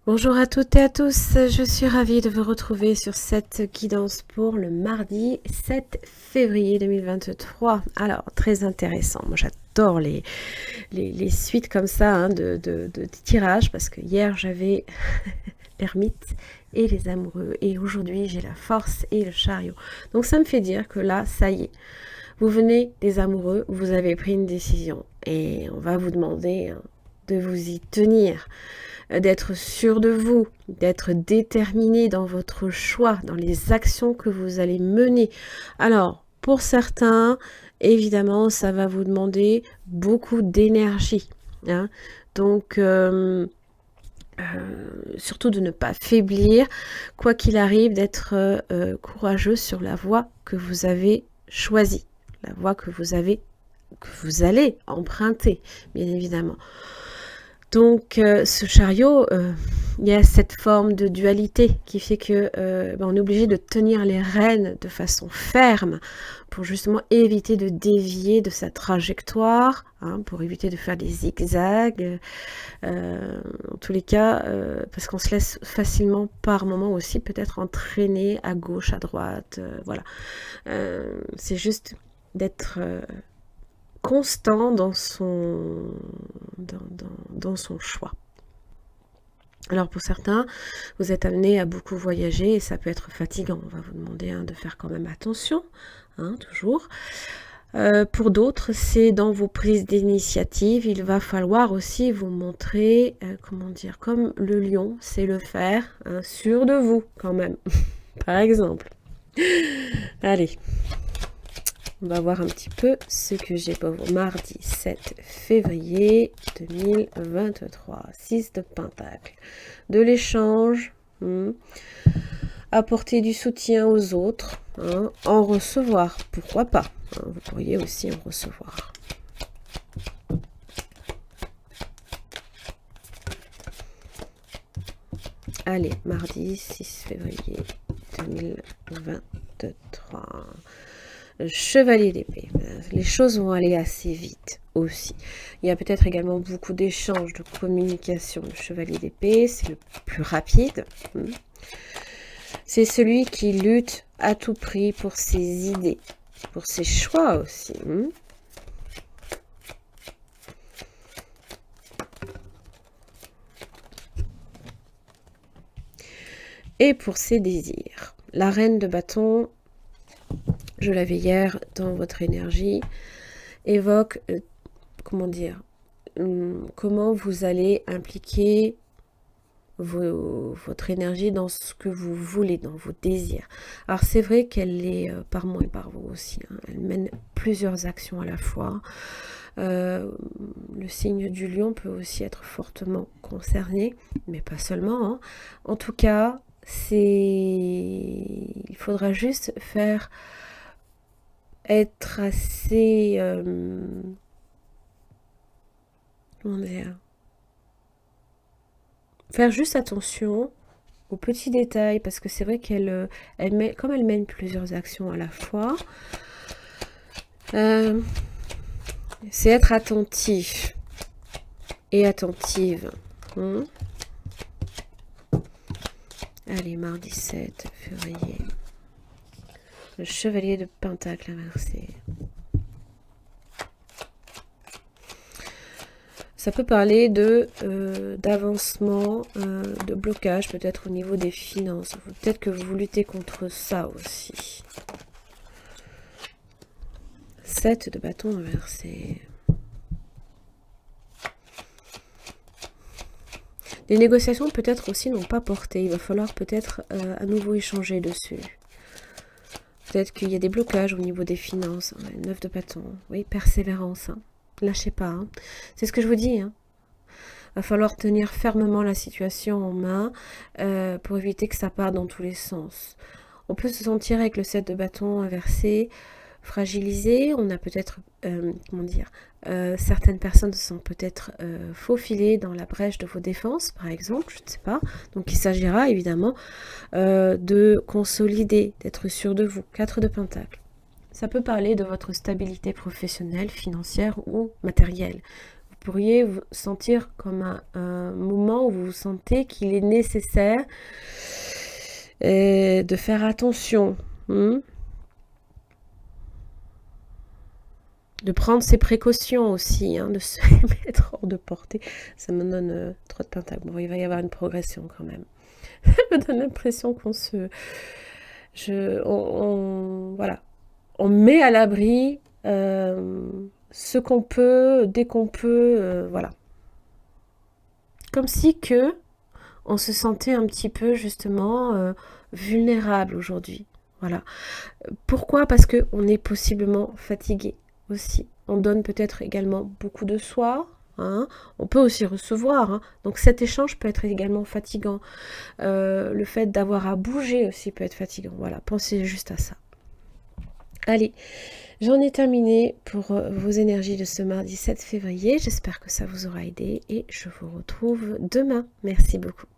Bonjour à toutes et à tous, je suis ravie de vous retrouver sur cette guidance pour le mardi 7 février 2023. Alors, très intéressant, moi j'adore les suites comme ça hein, de tirages parce que hier j'avais l'ermite et les amoureux et aujourd'hui j'ai la force et le chariot. Donc ça me fait dire que là, ça y est, vous venez des amoureux, vous avez pris une décision et on va vous demander hein, de vous y tenir, d'être sûr de vous, d'être déterminé dans votre choix, dans les actions que vous allez mener. Alors, pour certains, évidemment, ça va vous demander beaucoup d'énergie. Hein. Donc, surtout de ne pas faiblir, quoi qu'il arrive, d'être courageux sur la voie que vous avez choisie, la voie que vous allez emprunter, bien évidemment. Donc, ce chariot, il y a cette forme de dualité qui fait que on est obligé de tenir les rênes de façon ferme pour justement éviter de dévier de sa trajectoire, hein, pour éviter de faire des zigzags. En tous les cas, parce qu'on se laisse facilement par moment aussi peut-être entraîner à gauche, à droite. Voilà. C'est juste d'être constant dans son choix. Alors pour certains, vous êtes amené à beaucoup voyager et ça peut être fatigant. On va vous demander hein, de faire quand même attention, hein, toujours. Pour d'autres, c'est dans vos prises d'initiative. Il va falloir aussi vous montrer, comment dire, comme le lion sait le faire, hein, sûr de vous quand même, par exemple. Allez. On va voir un petit peu ce que j'ai pour vous. Mardi 7 février 2023. 6 de Pentacle. De l'échange. Apporter du soutien aux autres. Hein, en recevoir. Pourquoi pas hein, vous pourriez aussi en recevoir. Allez, mardi 6 février 2023. Chevalier d'épée. Les choses vont aller assez vite aussi. Il y a peut-être également beaucoup d'échanges, de communication. Le chevalier d'épée, c'est le plus rapide. C'est celui qui lutte à tout prix pour ses idées, pour ses choix aussi. Et pour ses désirs. La reine de bâton, je l'avais hier dans votre énergie, évoque, comment dire, comment vous allez impliquer votre énergie dans ce que vous voulez, dans vos désirs. Alors c'est vrai qu'elle est par moi et par vous aussi, hein. Elle mène plusieurs actions à la fois. Le signe du lion peut aussi être fortement concerné, mais pas seulement. Hein. En tout cas, il faudra juste être assez... comment dire, faire juste attention aux petits détails, parce que c'est vrai comme elle mène plusieurs actions à la fois, c'est être attentif et attentive. Allez, mardi 7 février. Le chevalier de Pentacle inversé. Ça peut parler d'avancement, de blocage, peut-être au niveau des finances. Peut-être que vous luttez contre ça aussi. 7 de bâton inversé. Les négociations peut-être aussi n'ont pas porté. Il va falloir peut-être à nouveau échanger dessus. Peut-être qu'il y a des blocages au niveau des finances. 9 de bâton. Oui, persévérance. Hein. Lâchez pas. Hein. C'est ce que je vous dis. Hein. Va falloir tenir fermement la situation en main pour éviter que ça parte dans tous les sens. On peut se sentir avec le 7 de bâton inversé, fragilisé. On a peut-être, comment dire, certaines personnes se sont peut-être faufilées dans la brèche de vos défenses, par exemple, je ne sais pas. Donc il s'agira évidemment de consolider, d'être sûr de vous. 4 de Pentacle. Ça peut parler de votre stabilité professionnelle, financière ou matérielle. Vous pourriez vous sentir comme un moment où vous sentez qu'il est nécessaire de faire attention. De prendre ses précautions aussi, de se mettre hors de portée. Ça me donne trop de pentacles. Bon, il va y avoir une progression quand même. Ça me donne l'impression qu'on voilà. On met à l'abri ce qu'on peut, dès qu'on peut, voilà. Comme si on se sentait un petit peu justement vulnérable aujourd'hui. Voilà. Pourquoi? Parce qu'on est possiblement fatigué aussi. On donne peut-être également beaucoup de soi. On peut aussi recevoir. Donc cet échange peut être également fatigant. Le fait d'avoir à bouger aussi peut être fatigant. Voilà, pensez juste à ça. Allez, j'en ai terminé pour vos énergies de ce mardi 7 février. J'espère que ça vous aura aidé et je vous retrouve demain. Merci beaucoup.